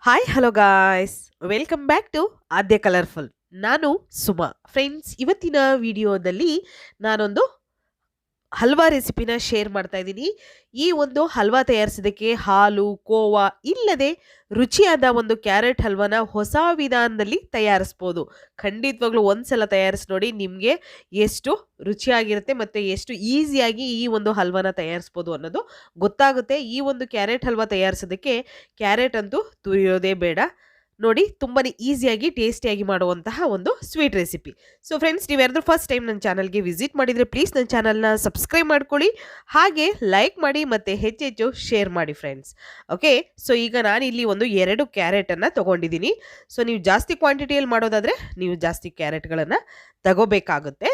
Hi hello guys welcome back to Aadya colourful. ನಾನು Suma. Friends, ಇವತ್ತಿನ ವಿಡಿಯೋದಲ್ಲಿ ನಾನೊಂದು ಹಲ್ವಾ ರೆಸಿಪಿನ ಶೇರ್ ಮಾಡ್ತಾ ಇದ್ದೀನಿ. ಈ ಒಂದು ಹಲ್ವಾ ತಯಾರಿಸೋದಕ್ಕೆ ಹಾಲು ಕೋವಾ ಇಲ್ಲದೆ ರುಚಿಯಾದ ಒಂದು ಕ್ಯಾರೆಟ್ ಹಲ್ವಾನ ಹೊಸ ವಿಧಾನದಲ್ಲಿ ತಯಾರಿಸ್ಬೋದು. ಖಂಡಿತವಾಗ್ಲೂ ಒಂದ್ಸಲ ತಯಾರಿಸಿ ನೋಡಿ, ನಿಮಗೆ ಎಷ್ಟು ರುಚಿಯಾಗಿರುತ್ತೆ ಮತ್ತು ಎಷ್ಟು ಈಸಿಯಾಗಿ ಈ ಒಂದು ಹಲ್ವಾನ ತಯಾರಿಸ್ಬೋದು ಅನ್ನೋದು ಗೊತ್ತಾಗುತ್ತೆ. ಈ ಒಂದು ಕ್ಯಾರೆಟ್ ಹಲ್ವಾ ತಯಾರಿಸೋದಕ್ಕೆ ಕ್ಯಾರೆಟ್ ಅಂತೂ ತುರಿಯೋದೇ ಬೇಡ. ನೋಡಿ, ತುಂಬಾನೇ ಈಸಿಯಾಗಿ ಟೇಸ್ಟಿಯಾಗಿ ಮಾಡುವಂತಹ ಒಂದು ಸ್ವೀಟ್ ರೆಸಿಪಿ. ಸೊ ಫ್ರೆಂಡ್ಸ್, ನೀವು ಯಾರಾದರೂ ಫಸ್ಟ್ ಟೈಮ್ ನನ್ನ ಚಾನಲ್ಗೆ ವಿಸಿಟ್ ಮಾಡಿದರೆ ಪ್ಲೀಸ್ ನನ್ನ ಚಾನಲ್ನ ಸಬ್ಸ್ಕ್ರೈಬ್ ಮಾಡ್ಕೊಳ್ಳಿ, ಹಾಗೆ ಲೈಕ್ ಮಾಡಿ ಮತ್ತು ಹೆಚ್ಚೆಚ್ಚು ಶೇರ್ ಮಾಡಿ ಫ್ರೆಂಡ್ಸ್. ಓಕೆ, ಸೊ ಈಗ ನಾನಿಲ್ಲಿ ಒಂದು 2 ಕ್ಯಾರೆಟನ್ನು ತೊಗೊಂಡಿದ್ದೀನಿ. ಸೊ ನೀವು ಜಾಸ್ತಿ ಕ್ವಾಂಟಿಟಿಯಲ್ಲಿ ಮಾಡೋದಾದರೆ ನೀವು ಜಾಸ್ತಿ ಕ್ಯಾರೆಟ್ಗಳನ್ನು ತಗೋಬೇಕಾಗುತ್ತೆ.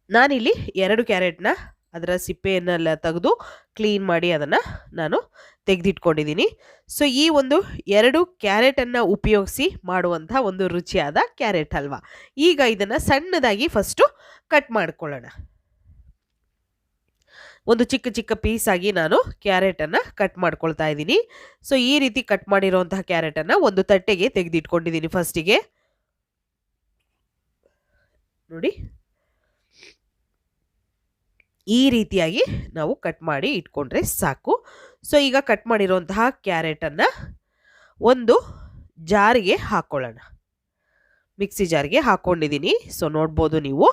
ನಾನಿಲ್ಲಿ 2 ಕ್ಯಾರೆಟ್ನ ಅದರ ಸಿಪ್ಪೆಯನ್ನೆಲ್ಲ ತೆಗೆದು ಕ್ಲೀನ್ ಮಾಡಿ ಅದನ್ನು ನಾನು ತೆಗೆದಿಟ್ಕೊಂಡಿದ್ದೀನಿ. ಸೊ ಈ ಒಂದು 2 ಕ್ಯಾರೆಟನ್ನು ಉಪಯೋಗಿಸಿ ಮಾಡುವಂಥ ಒಂದು ರುಚಿಯಾದ ಕ್ಯಾರೆಟ್ ಹಲ್ವಾ. ಈಗ ಇದನ್ನು ಸಣ್ಣದಾಗಿ ಫಸ್ಟು ಕಟ್ ಮಾಡ್ಕೊಳ್ಳೋಣ. ಒಂದು ಚಿಕ್ಕ ಚಿಕ್ಕ ಪೀಸಾಗಿ ನಾನು ಕ್ಯಾರೆಟನ್ನು ಕಟ್ ಮಾಡ್ಕೊಳ್ತಾ ಇದ್ದೀನಿ. ಸೊ ಈ ರೀತಿ ಕಟ್ ಮಾಡಿರೋಂತಹ ಕ್ಯಾರೆಟನ್ನು ಒಂದು ತಟ್ಟೆಗೆ ತೆಗೆದಿಟ್ಕೊಂಡಿದ್ದೀನಿ. ಫಸ್ಟಿಗೆ ನೋಡಿ, ಈ ರೀತಿಯಾಗಿ ನಾವು ಕಟ್ ಮಾಡಿ ಇಟ್ಕೊಂಡ್ರೆ ಸಾಕು. ಸೊ ಈಗ ಕಟ್ ಮಾಡಿರೋಂತಹ ಕ್ಯಾರೆಟನ್ನು ಒಂದು ಜಾರಿಗೆ ಹಾಕ್ಕೊಳ್ಳೋಣ. ಮಿಕ್ಸಿ ಜಾರಿಗೆ ಹಾಕ್ಕೊಂಡಿದ್ದೀನಿ. ಸೊ ನೋಡ್ಬೋದು ನೀವು.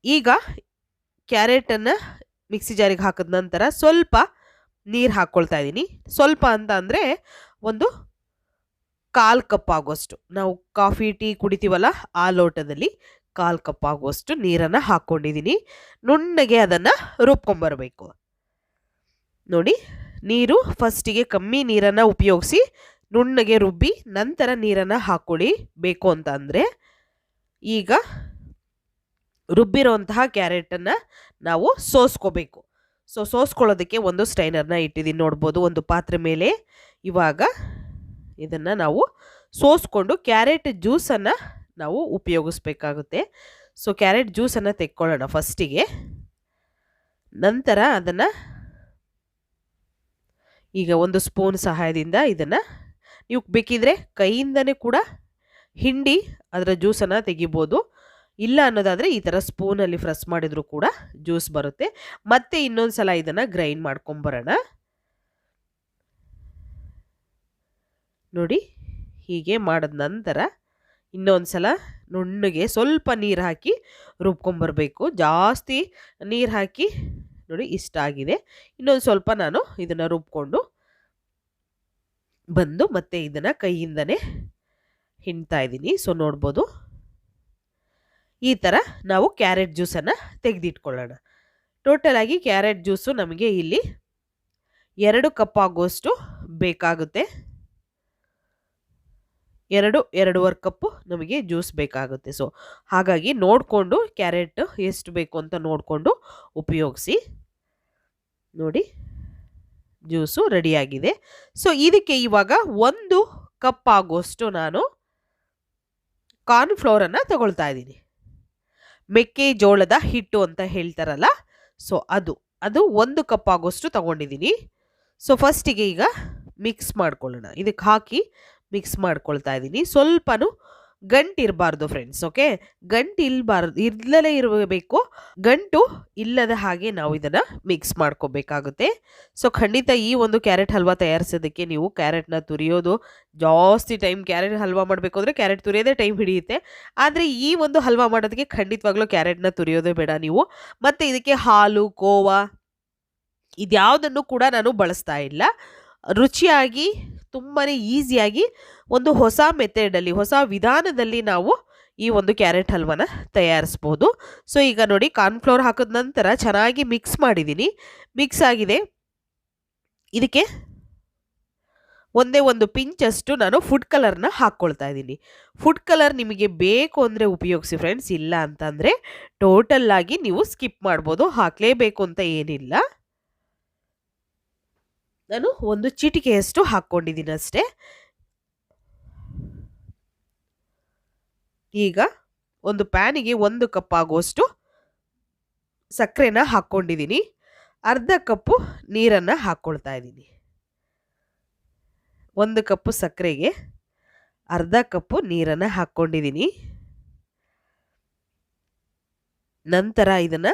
ಈಗ ಕ್ಯಾರೆಟನ್ನು ಮಿಕ್ಸಿ ಜಾರಿಗೆ ಹಾಕಿದ ನಂತರ ಸ್ವಲ್ಪ ನೀರು ಹಾಕ್ಕೊಳ್ತಾ ಇದ್ದೀನಿ. ಸ್ವಲ್ಪ ಅಂತ ಅಂದರೆ ಒಂದು 1/4 ಕಪ್ ಆಗುವಷ್ಟು. ನಾವು ಕಾಫಿ ಟೀ ಕುಡಿತೀವಲ್ಲ, ಆ ಲೋಟದಲ್ಲಿ 1/4 ಕಪ್ ಆಗುವಷ್ಟು ನೀರನ್ನು ಹಾಕ್ಕೊಂಡಿದ್ದೀನಿ. ನುಣ್ಣಗೆ ಅದನ್ನು ರುಬ್ಕೊಂಬರಬೇಕು. ನೋಡಿ, ನೀರು ಫಸ್ಟಿಗೆ ಕಮ್ಮಿ ನೀರನ್ನು ಉಪಯೋಗಿಸಿ ನುಣ್ಣಗೆ ರುಬ್ಬಿ ನಂತರ ನೀರನ್ನು ಹಾಕ್ಕೊಳ್ಳಿ. ಬೇಕು ಅಂತ ಅಂದರೆ ಈಗ ರುಬ್ಬಿರೋಂತಹ ಕ್ಯಾರೆಟನ್ನು ನಾವು ಸೋಸ್ಕೋಬೇಕು. ಸೊ ಸೋಸ್ಕೊಳ್ಳೋದಕ್ಕೆ ಒಂದು ಸ್ಟ್ರೈನರ್ನ ಇಟ್ಟಿದ್ದೀನಿ, ನೋಡ್ಬೋದು, ಒಂದು ಪಾತ್ರೆ ಮೇಲೆ. ಇವಾಗ ಇದನ್ನು ನಾವು ಸೋಸ್ಕೊಂಡು ಕ್ಯಾರೆಟ್ ಜ್ಯೂಸನ್ನು ನಾವು ಉಪಯೋಗಿಸ್ಬೇಕಾಗುತ್ತೆ. ಸೊ ಕ್ಯಾರೆಟ್ ಜ್ಯೂಸನ್ನು ತೆಕ್ಕೊಳ್ಳೋಣ ಫಸ್ಟಿಗೆ. ನಂತರ ಅದನ್ನು ಈಗ ಒಂದು ಸ್ಪೂನ್ ಸಹಾಯದಿಂದ ಇದನ್ನು ನೀವು ಬೇಕಿದ್ರೆ ಕೈಯಿಂದನೇ ಕೂಡ ಹಿಂಡಿ ಅದರ ಜ್ಯೂಸನ್ನು ತೆಗಿಬೋದು. ಇಲ್ಲ ಅನ್ನೋದಾದರೆ ಈ ಥರ ಸ್ಪೂನಲ್ಲಿ ಪ್ರೆಸ್ ಮಾಡಿದರೂ ಕೂಡ ಜ್ಯೂಸ್ ಬರುತ್ತೆ. ಮತ್ತೆ ಇನ್ನೊಂದು ಸಲ ಇದನ್ನು ಗ್ರೈಂಡ್ ಮಾಡ್ಕೊಂಬರೋಣ. ನೋಡಿ, ಹೀಗೆ ಮಾಡಿದ ನಂತರ ಇನ್ನೊಂದು ಸಲ ನುಣ್ಣಗೆ ಸ್ವಲ್ಪ ನೀರು ಹಾಕಿ ರುಬ್ಕೊಂಬರಬೇಕು. ಜಾಸ್ತಿ ನೀರು ಹಾಕಿ ನೋಡಿ, ಇಷ್ಟ ಆಗಿದೆ. ಇನ್ನೊಂದು ಸ್ವಲ್ಪ ನಾನು ಇದನ್ನು ರುಬ್ಕೊಂಡು ಬಂದು ಮತ್ತೆ ಇದನ್ನು ಕೈಯಿಂದನೇ ಹಿಂಡ್ತಾ ಇದ್ದೀನಿ. ಸೊ ನೋಡ್ಬೋದು, ಈ ಥರ ನಾವು ಕ್ಯಾರೆಟ್ ಜ್ಯೂಸನ್ನು ತೆಗೆದಿಟ್ಕೊಳ್ಳೋಣ. ಟೋಟಲಾಗಿ ಕ್ಯಾರೆಟ್ ಜ್ಯೂಸು ನಮಗೆ ಇಲ್ಲಿ 2 ಕಪ್ ಆಗುವಷ್ಟು ಬೇಕಾಗುತ್ತೆ. 2-2.5 ಕಪ್ಪು ನಮಗೆ ಜ್ಯೂಸ್ ಬೇಕಾಗುತ್ತೆ. ಸೊ ಹಾಗಾಗಿ ನೋಡಿಕೊಂಡು ಕ್ಯಾರೆಟ್ ಎಷ್ಟು ಬೇಕು ಅಂತ ನೋಡಿಕೊಂಡು ಉಪಯೋಗಿಸಿ. ನೋಡಿ, ಜ್ಯೂಸು ರೆಡಿಯಾಗಿದೆ. ಸೊ ಇದಕ್ಕೆ ಇವಾಗ 1 ಕಪ್ ಆಗುವಷ್ಟು ನಾನು ಕಾರ್ನ್ಫ್ಲೋರನ್ನು ತಗೊಳ್ತಾ ಇದ್ದೀನಿ. ಮೆಕ್ಕೆಜೋಳದ ಹಿಟ್ಟು ಅಂತ ಹೇಳ್ತಾರಲ್ಲ, ಸೊ ಅದು 1 ಕಪ್ ಆಗುವಷ್ಟು ತಗೊಂಡಿದ್ದೀನಿ. ಸೊ ಫಸ್ಟಿಗೆ ಈಗ ಮಿಕ್ಸ್ ಮಾಡ್ಕೊಳ್ಳೋಣ. ಇದಕ್ಕೆ ಹಾಕಿ ಮಿಕ್ಸ್ ಮಾಡ್ಕೊಳ್ತಾ ಇದ್ದೀನಿ. ಸ್ವಲ್ಪನೂ ಗಂಟು ಇರಬಾರ್ದು ಫ್ರೆಂಡ್ಸ್. ಓಕೆ, ಗಂಟು ಇಲ್ಲದೇ ಇರಬೇಕು. ಗಂಟು ಇಲ್ಲದ ಹಾಗೆ ನಾವು ಇದನ್ನು ಮಿಕ್ಸ್ ಮಾಡ್ಕೋಬೇಕಾಗುತ್ತೆ. ಸೊ ಖಂಡಿತ ಈ ಒಂದು ಕ್ಯಾರೆಟ್ ಹಲ್ವಾ ತಯಾರಿಸೋದಕ್ಕೆ ನೀವು ಕ್ಯಾರೆಟ್ನ ತುರಿಯೋದು ಜಾಸ್ತಿ ಟೈಮ್. ಕ್ಯಾರೆಟ್ ಹಲ್ವಾ ಮಾಡಬೇಕು ಅಂದರೆ ಕ್ಯಾರೆಟ್ ತುರಿಯೋದೇ ಟೈಮ್ ಹಿಡಿಯುತ್ತೆ. ಆದರೆ ಈ ಒಂದು ಹಲ್ವಾ ಮಾಡೋದಕ್ಕೆ ಖಂಡಿತವಾಗ್ಲೂ ಕ್ಯಾರೆಟ್ನ ತುರಿಯೋದೇ ಬೇಡ ನೀವು. ಮತ್ತು ಇದಕ್ಕೆ ಹಾಲು ಕೋವಾ ಇದ್ಯಾವುದನ್ನು ಕೂಡ ನಾನು ಬಳಸ್ತಾ ಇಲ್ಲ. ರುಚಿಯಾಗಿ ತುಂಬಾ ಈಸಿಯಾಗಿ ಒಂದು ಹೊಸ ಮೆಥಡಲ್ಲಿ, ಹೊಸ ವಿಧಾನದಲ್ಲಿ ನಾವು ಈ ಒಂದು ಕ್ಯಾರೆಟ್ ಹಲ್ವಾನ ತಯಾರಿಸ್ಬೋದು. ಸೊ ಈಗ ನೋಡಿ, ಕಾರ್ನ್ಫ್ಲೋರ್ ಹಾಕಿದ ನಂತರ ಚೆನ್ನಾಗಿ ಮಿಕ್ಸ್ ಮಾಡಿದ್ದೀನಿ. ಮಿಕ್ಸ್ ಆಗಿದೆ. ಇದಕ್ಕೆ ಒಂದೇ ಒಂದು ಪಿಂಚಷ್ಟು ನಾನು ಫುಡ್ ಕಲರ್ನ ಹಾಕ್ಕೊಳ್ತಾ ಇದ್ದೀನಿ. ಫುಡ್ ಕಲರ್ ನಿಮಗೆ ಬೇಕು ಅಂದರೆ ಉಪಯೋಗಿಸಿ ಫ್ರೆಂಡ್ಸ್, ಇಲ್ಲ ಅಂತಂದರೆ ಟೋಟಲ್ಲಾಗಿ ನೀವು ಸ್ಕಿಪ್ ಮಾಡ್ಬೋದು. ಹಾಕಲೇಬೇಕು ಅಂತ ಏನಿಲ್ಲ. ನಾನು ಒಂದು ಚಿಟಿಕೆಯಷ್ಟು ಹಾಕ್ಕೊಂಡಿದ್ದೀನಿ ಅಷ್ಟೇ. ಈಗ ಒಂದು ಪ್ಯಾನಿಗೆ 1 ಕಪ್ ಆಗುವಷ್ಟು ಸಕ್ಕರೆನ ಹಾಕ್ಕೊಂಡಿದ್ದೀನಿ. 1/2 ಕಪ್ಪು ನೀರನ್ನು ಹಾಕ್ಕೊಳ್ತಾ ಇದ್ದೀನಿ. 1 ಕಪ್ಪು ಸಕ್ಕರೆಗೆ ಅರ್ಧ ಕಪ್ಪು ನೀರನ್ನು ಹಾಕ್ಕೊಂಡಿದ್ದೀನಿ. ನಂತರ ಇದನ್ನು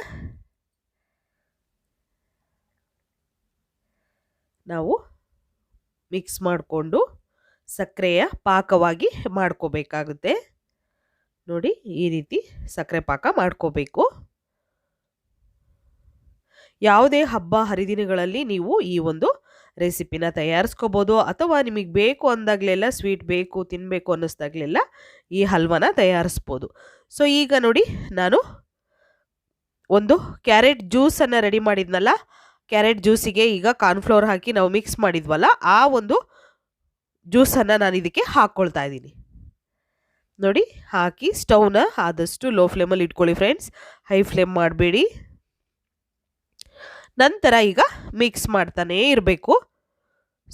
ನಾವು ಮಿಕ್ಸ್ ಮಾಡಿಕೊಂಡು ಸಕ್ಕರೆಯ ಪಾಕವಾಗಿ ಮಾಡ್ಕೋಬೇಕಾಗುತ್ತೆ. ನೋಡಿ, ಈ ರೀತಿ ಸಕ್ಕರೆ ಪಾಕ ಮಾಡ್ಕೋಬೇಕು. ಯಾವುದೇ ಹಬ್ಬ ಹರಿದಿನಗಳಲ್ಲಿ ನೀವು ಈ ಒಂದು ರೆಸಿಪಿನ ತಯಾರಿಸ್ಕೋಬೋದು, ಅಥವಾ ನಿಮಗೆ ಬೇಕು ಅಂದಾಗಲೆಲ್ಲ, ಸ್ವೀಟ್ ಬೇಕು ತಿನ್ನಬೇಕು ಅನ್ನಿಸ್ದಾಗಲೆಲ್ಲ ಈ ಹಲ್ವನ ತಯಾರಿಸ್ಬೋದು. ಸೊ ಈಗ ನೋಡಿ, ನಾನು ಒಂದು ಕ್ಯಾರೆಟ್ ಜ್ಯೂಸನ್ನು ರೆಡಿ ಮಾಡಿದ್ನಲ್ಲ, ಕ್ಯಾರೆಟ್ ಜ್ಯೂಸಿಗೆ ಈಗ ಕಾರ್ನ್ಫ್ಲೋರ್ ಹಾಕಿ ನಾವು ಮಿಕ್ಸ್ ಮಾಡಿದ್ವಲ್ಲ, ಆ ಒಂದು ಜ್ಯೂಸನ್ನು ನಾನು ಇದಕ್ಕೆ ಹಾಕ್ಕೊಳ್ತಾ ಇದ್ದೀನಿ. ನೋಡಿ, ಹಾಕಿ ಸ್ಟವ್ನ ಆದಷ್ಟು ಲೋ ಫ್ಲೇಮಲ್ಲಿ ಇಟ್ಕೊಳ್ಳಿ ಫ್ರೆಂಡ್ಸ್, ಹೈ ಫ್ಲೇಮ್ ಮಾಡಬೇಡಿ. ನಂತರ ಈಗ ಮಿಕ್ಸ್ ಮಾಡ್ತಾನೇ ಇರಬೇಕು.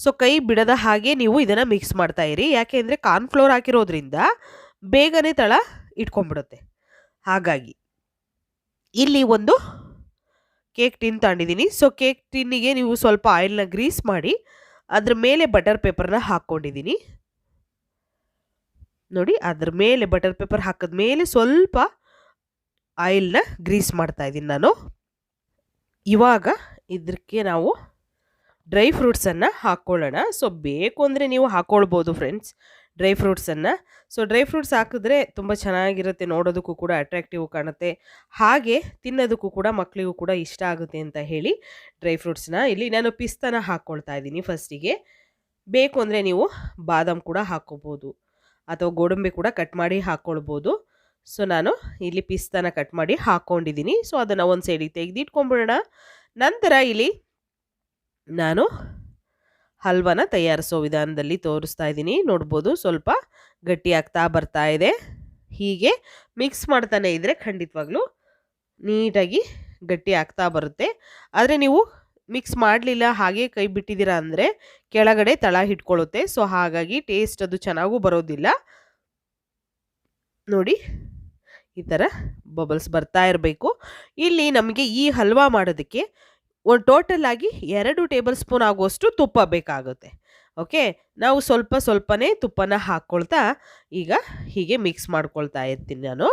ಸೊ ಕೈ ಬಿಡದ ಹಾಗೆ ನೀವು ಇದನ್ನು ಮಿಕ್ಸ್ ಮಾಡ್ತಾ ಇರಿ. ಯಾಕೆ ಅಂದರೆ ಕಾರ್ನ್ಫ್ಲೋರ್ ಹಾಕಿರೋದ್ರಿಂದ ಬೇಗನೆ ತಳ ಇಟ್ಕೊಂಡ್ಬಿಡುತ್ತೆ. ಹಾಗಾಗಿ ಇಲ್ಲಿ ಒಂದು ಕೇಕ್ ಟಿನ್ ತಗೊಂಡಿದ್ದೀನಿ. ಸೊ ಕೇಕ್ ಟಿನ್ನಿಗೆ ನೀವು ಸ್ವಲ್ಪ ಆಯಿಲ್ನ ಗ್ರೀಸ್ ಮಾಡಿ ಅದ್ರ ಮೇಲೆ ಬಟರ್ ಪೇಪರ್ನ ಹಾಕ್ಕೊಂಡಿದ್ದೀನಿ. ನೋಡಿ, ಅದ್ರ ಮೇಲೆ ಬಟರ್ ಪೇಪರ್ ಹಾಕಿದ ಮೇಲೆ ಸ್ವಲ್ಪ ಆಯಿಲ್ನ ಗ್ರೀಸ್ ಮಾಡ್ತಾ ಇದ್ದೀನಿ ನಾನು. ಇವಾಗ ಇದಕ್ಕೆ ನಾವು ಡ್ರೈ ಫ್ರೂಟ್ಸನ್ನು ಹಾಕ್ಕೊಳ್ಳೋಣ. ಸೊ ಬೇಕು ಅಂದರೆ ನೀವು ಹಾಕ್ಕೊಳ್ಬೋದು ಫ್ರೆಂಡ್ಸ್ ಡ್ರೈ ಫ್ರೂಟ್ಸನ್ನು. ಸೊ ಡ್ರೈ ಫ್ರೂಟ್ಸ್ ಹಾಕಿದ್ರೆ ತುಂಬ ಚೆನ್ನಾಗಿರುತ್ತೆ, ನೋಡೋದಕ್ಕೂ ಕೂಡ ಅಟ್ರಾಕ್ಟಿವ್ ಕಾಣುತ್ತೆ, ಹಾಗೆ ತಿನ್ನೋದಕ್ಕೂ ಕೂಡ ಮಕ್ಕಳಿಗೂ ಕೂಡ ಇಷ್ಟ ಆಗುತ್ತೆ ಅಂತ ಹೇಳಿ ಡ್ರೈ ಫ್ರೂಟ್ಸ್ನ ಇಲ್ಲಿ ನಾನು ಪಿಸ್ತಾನ ಹಾಕ್ಕೊಳ್ತಾ ಇದ್ದೀನಿ ಫಸ್ಟಿಗೆ. ಬೇಕು ಅಂದರೆ ನೀವು ಬಾದಾಮ್ ಕೂಡ ಹಾಕ್ಕೋಬೋದು, ಅಥವಾ ಗೋಡಂಬಿ ಕೂಡ ಕಟ್ ಮಾಡಿ ಹಾಕ್ಕೊಳ್ಬೋದು. ಸೊ ನಾನು ಇಲ್ಲಿ ಪಿಸ್ತಾನ ಕಟ್ ಮಾಡಿ ಹಾಕ್ಕೊಂಡಿದ್ದೀನಿ. ಸೊ ಅದನ್ನು ಒಂದು ಸೈಡಿಗೆ ತೆಗೆದಿಟ್ಕೊಂಡ್ಬಿಡೋಣ. ನಂತರ ಇಲ್ಲಿ ನಾನು ಹಲ್ವನ ತಯಾರಿಸೋ ವಿಧಾನದಲ್ಲಿ ತೋರಿಸ್ತಾ ಇದ್ದೀನಿ. ನೋಡ್ಬೋದು, ಸ್ವಲ್ಪ ಗಟ್ಟಿ ಆಗ್ತಾ ಬರ್ತಾ ಇದೆ. ಹೀಗೆ ಮಿಕ್ಸ್ ಮಾಡ್ತಾನೆ ಇದ್ದರೆ ಖಂಡಿತವಾಗ್ಲೂ ನೀಟಾಗಿ ಗಟ್ಟಿ ಆಗ್ತಾ ಬರುತ್ತೆ. ಆದರೆ ನೀವು ಮಿಕ್ಸ್ ಮಾಡಲಿಲ್ಲ, ಹಾಗೆ ಕೈ ಬಿಟ್ಟಿದ್ದೀರಾ ಅಂದರೆ ಕೆಳಗಡೆ ತಳ ಹಿಡ್ಕೊಳ್ಳುತ್ತೆ. ಸೊ ಹಾಗಾಗಿ ಟೇಸ್ಟ್ ಅದು ಚೆನ್ನಾಗೂ ಬರೋದಿಲ್ಲ. ನೋಡಿ, ಈ ಥರ ಬಬಲ್ಸ್ ಬರ್ತಾ ಇರಬೇಕು. ಇಲ್ಲಿ ನಮಗೆ ಈ ಹಲ್ವಾ ಮಾಡೋದಕ್ಕೆ ಒಂದು ಟೋಟಲ್ ಆಗಿ 2 ಟೇಬಲ್ ಸ್ಪೂನ್ ಆಗುವಷ್ಟು ತುಪ್ಪ ಬೇಕಾಗುತ್ತೆ. ಓಕೆ, ನಾವು ಸ್ವಲ್ಪ ಸ್ವಲ್ಪನೇ ತುಪ್ಪನ ಹಾಕ್ಕೊಳ್ತಾ ಈಗ ಹೀಗೆ ಮಿಕ್ಸ್ ಮಾಡ್ಕೊಳ್ತಾ ಇರ್ತೀನಿ ನಾನು.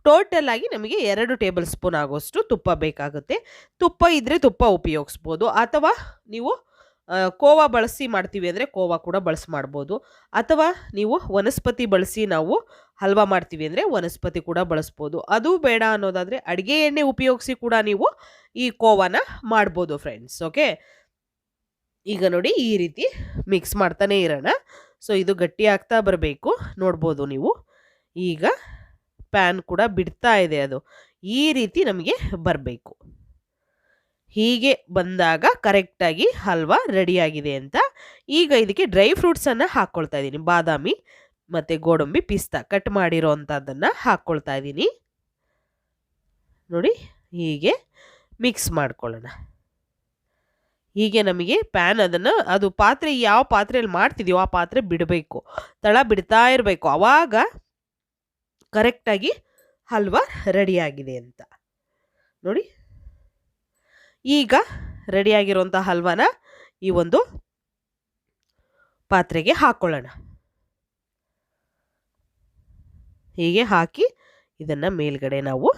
ಟೋಟಲ್ ಆಗಿ ನಮಗೆ 2 ಟೇಬಲ್ ಸ್ಪೂನ್ ಆಗುವಷ್ಟು ತುಪ್ಪ ಬೇಕಾಗುತ್ತೆ. ತುಪ್ಪ ಇದ್ದರೆ ತುಪ್ಪ ಉಪಯೋಗಿಸ್ಬೋದು, ಅಥವಾ ನೀವು ಕೋವಾ ಬಳಸಿ ಮಾಡ್ತೀವಿ ಅಂದರೆ ಕೋವಾ ಕೂಡ ಮಾಡ್ಬೋದು, ಅಥವಾ ನೀವು ವನಸ್ಪತಿ ಬಳಸಿ ನಾವು ಹಲ್ವಾ ಮಾಡ್ತೀವಿ ಅಂದರೆ ವನಸ್ಪತಿ ಕೂಡ ಬಳಸ್ಬೋದು. ಅದು ಬೇಡ ಅನ್ನೋದಾದರೆ ಅಡುಗೆ ಎಣ್ಣೆ ಉಪಯೋಗಿಸಿ ಕೂಡ ನೀವು ಈ ಕೋವಾನ ಮಾಡ್ಬೋದು ಫ್ರೆಂಡ್ಸ್. ಓಕೆ, ಈಗ ನೋಡಿ, ಈ ರೀತಿ ಮಿಕ್ಸ್ ಮಾಡ್ತಾನೆ ಇರೋಣ. ಸೊ ಇದು ಗಟ್ಟಿ ಆಗ್ತಾ ಬರಬೇಕು. ನೋಡ್ಬೋದು ನೀವು, ಈಗ ಪ್ಯಾನ್ ಕೂಡ ಬಿಡ್ತಾ ಇದೆ. ಅದು ಈ ರೀತಿ ನಮಗೆ ಬರಬೇಕು. ಹೀಗೆ ಬಂದಾಗ ಕರೆಕ್ಟಾಗಿ ಹಲ್ವಾ ರೆಡಿಯಾಗಿದೆ ಅಂತ. ಈಗ ಇದಕ್ಕೆ ಡ್ರೈ ಫ್ರೂಟ್ಸನ್ನು ಹಾಕ್ಕೊಳ್ತಾ ಇದ್ದೀನಿ. ಬಾದಾಮಿ ಮತ್ತು ಗೋಡಂಬಿ, ಪಿಸ್ತಾ ಕಟ್ ಮಾಡಿರೋ ಅಂಥದ್ದನ್ನು ಹಾಕ್ಕೊಳ್ತಾ ಇದ್ದೀನಿ. ನೋಡಿ, ಹೀಗೆ ಮಿಕ್ಸ್ ಮಾಡ್ಕೊಳ್ಳೋಣ. ಹೀಗೆ ನಮಗೆ ಪ್ಯಾನ್ ಅದು ಪಾತ್ರೆ ಯಾವ ಪಾತ್ರೆಯಲ್ಲಿ ಮಾಡ್ತಿದೀವೋ ಆ ಪಾತ್ರೆ ಬಿಡಬೇಕು, ತಳ ಬಿಡ್ತಾ ಇರಬೇಕು. ಆವಾಗ ಕರೆಕ್ಟಾಗಿ ಹಲ್ವಾ ರೆಡಿಯಾಗಿದೆ ಅಂತ. ನೋಡಿ, ಈಗ ರೆಡಿಯಾಗಿರುವಂಥ ಹಲ್ವಾನ ಈ ಒಂದು ಪಾತ್ರೆಗೆ ಹಾಕ್ಕೊಳ್ಳೋಣ. ಹೀಗೆ ಹಾಕಿ ಇದನ್ನು ಮೇಲ್ಗಡೆ ನಾವು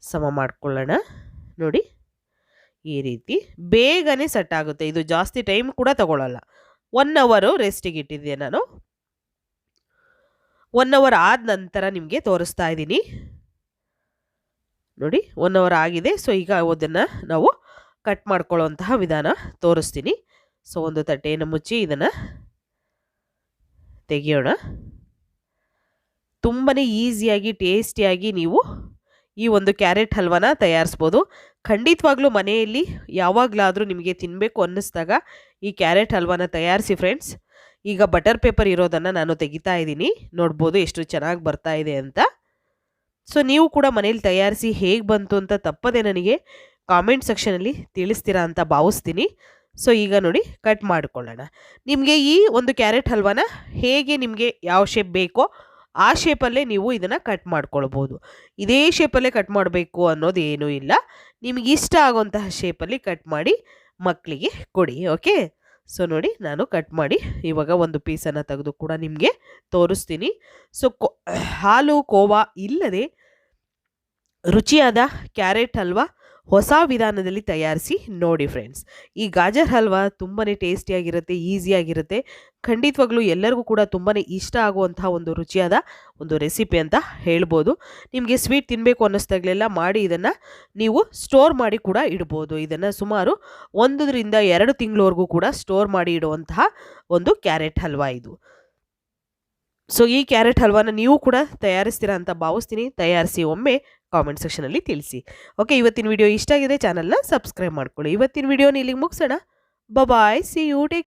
ಸಮ ಮಾಡ್ಕೊಳ್ಳೋಣ. ನೋಡಿ, ಈ ರೀತಿ ಬೇಗನೆ ಸೆಟ್ ಆಗುತ್ತೆ. ಇದು ಜಾಸ್ತಿ ಟೈಮ್ ಕೂಡ ತಗೊಳ್ಳಲ್ಲ. 1 ಅವರ್ ರೆಸ್ಟಿಗೆ ಇಟ್ಟಿದ್ದೆ ನಾನು. 1 ಅವರ್ ಆದ ನಂತರ ನಿಮಗೆ ತೋರಿಸ್ತಾ ಇದ್ದೀನಿ. ನೋಡಿ, 1 ಅವರ್ ಆಗಿದೆ. ಸೊ ಈಗ ಅದನ್ನು ನಾವು ಕಟ್ ಮಾಡ್ಕೊಳ್ಳುವಂತಹ ವಿಧಾನ ತೋರಿಸ್ತೀನಿ. ಸೊ ಒಂದು ತಟ್ಟೆಯನ್ನು ಮುಚ್ಚಿ ಇದನ್ನು ತೆಗೆಯೋಣ. ತುಂಬಾ ಈಸಿಯಾಗಿ ಟೇಸ್ಟಿಯಾಗಿ ನೀವು ಈ ಒಂದು ಕ್ಯಾರೆಟ್ ಹಲ್ವಾನ ತಯಾರಿಸ್ಬೋದು. ಖಂಡಿತವಾಗ್ಲೂ ಮನೆಯಲ್ಲಿ ಯಾವಾಗಲಾದರೂ ನಿಮಗೆ ತಿನ್ನಬೇಕು ಅನ್ನಿಸ್ದಾಗ ಈ ಕ್ಯಾರೆಟ್ ಹಲ್ವಾನ ತಯಾರಿಸಿ ಫ್ರೆಂಡ್ಸ್. ಈಗ ಬಟರ್ ಪೇಪರ್ ಇರೋದನ್ನು ನಾನು ತೆಗಿತಾ ಇದ್ದೀನಿ. ನೋಡ್ಬೋದು ಎಷ್ಟು ಚೆನ್ನಾಗಿ ಬರ್ತಾ ಇದೆ ಅಂತ. ಸೊ ನೀವು ಕೂಡ ಮನೇಲಿ ತಯಾರಿಸಿ ಹೇಗೆ ಬಂತು ಅಂತ ತಪ್ಪದೆ ನನಗೆ ಕಾಮೆಂಟ್ ಸೆಕ್ಷನಲ್ಲಿ ತಿಳಿಸ್ತೀರಾ ಅಂತ ಭಾವಿಸ್ತೀನಿ. ಸೊ ಈಗ ನೋಡಿ, ಕಟ್ ಮಾಡಿಕೊಳ್ಳೋಣ. ನಿಮಗೆ ಈ ಒಂದು ಕ್ಯಾರೆಟ್ ಹಲ್ವಾನ ಹೇಗೆ ನಿಮಗೆ ಯಾವ ಶೇಪ್ ಬೇಕೋ ಆ ಶೇಪಲ್ಲೇ ನೀವು ಇದನ್ನು ಕಟ್ ಮಾಡ್ಕೊಳ್ಬೋದು. ಇದೇ ಶೇಪಲ್ಲೇ ಕಟ್ ಮಾಡಬೇಕು ಅನ್ನೋದು ಏನೂ ಇಲ್ಲ. ನಿಮಗೆ ಇಷ್ಟ ಆಗುವಂತಹ ಶೇಪಲ್ಲಿ ಕಟ್ ಮಾಡಿ ಮಕ್ಕಳಿಗೆ ಕೊಡಿ. ಓಕೆ, ಸೊ ನೋಡಿ ನಾನು ಕಟ್ ಮಾಡಿ ಇವಾಗ ಒಂದು ಪೀಸನ್ನು ತೆಗೆದು ಕೂಡ ನಿಮಗೆ ತೋರಿಸ್ತೀನಿ. ಸೊ ಹಾಲು ಕೋವಾ ಇಲ್ಲದೆ ರುಚಿಯಾದ ಕ್ಯಾರೆಟ್ ಹಲ್ವಾ ಹೊಸ ವಿಧಾನದಲ್ಲಿ ತಯಾರಿಸಿ ನೋಡಿ ಫ್ರೆಂಡ್ಸ್. ಈ ಗಾಜರ್ ಹಲ್ವಾ ತುಂಬಾ ಟೇಸ್ಟಿಯಾಗಿರುತ್ತೆ, ಈಸಿಯಾಗಿರುತ್ತೆ. ಖಂಡಿತವಾಗ್ಲೂ ಎಲ್ಲರಿಗೂ ಕೂಡ ತುಂಬಾ ಇಷ್ಟ ಆಗುವಂತಹ ಒಂದು ರುಚಿಯಾದ ಒಂದು ರೆಸಿಪಿ ಅಂತ ಹೇಳ್ಬೋದು. ನಿಮಗೆ ಸ್ವೀಟ್ ತಿನ್ನಬೇಕು ಅನ್ನಿಸ್ದಾಗಲೆಲ್ಲ ಮಾಡಿ ಇದನ್ನು ನೀವು ಸ್ಟೋರ್ ಮಾಡಿ ಕೂಡ ಇಡ್ಬೋದು. ಇದನ್ನು ಸುಮಾರು 1 ರಿಂದ 2 ತಿಂಗಳವರೆಗೂ ಕೂಡ ಸ್ಟೋರ್ ಮಾಡಿ ಇಡುವಂತಹ ಒಂದು ಕ್ಯಾರೆಟ್ ಹಲ್ವಾ ಇದು. ಸೊ ಈ ಕ್ಯಾರೆಟ್ ಹಲ್ವಾನ ನೀವು ಕೂಡ ತಯಾರಿಸ್ತೀರಾ ಅಂತ ಭಾವಿಸ್ತೀನಿ. ತಯಾರಿಸಿ ಒಮ್ಮೆ ಕಾಮೆಂಟ್ ಸೆಕ್ಷನಲ್ಲಿ ತಿಳಿಸಿ. ಓಕೆ, ಇವತ್ತಿನ ವಿಡಿಯೋ ಇಷ್ಟ ಆಗಿದೆ, ಚಾನಲ್ನ ಸಬ್ಸ್ಕ್ರೈಬ್ ಮಾಡ್ಕೊಳ್ಳಿ. ಇವತ್ತಿನ ವಿಡಿಯೋನ ಇಲ್ಲಿಗೆ ಮುಗಿಸೋಣ. ಬಾಯ್, ಸಿ ಯು, ಟೇಕ್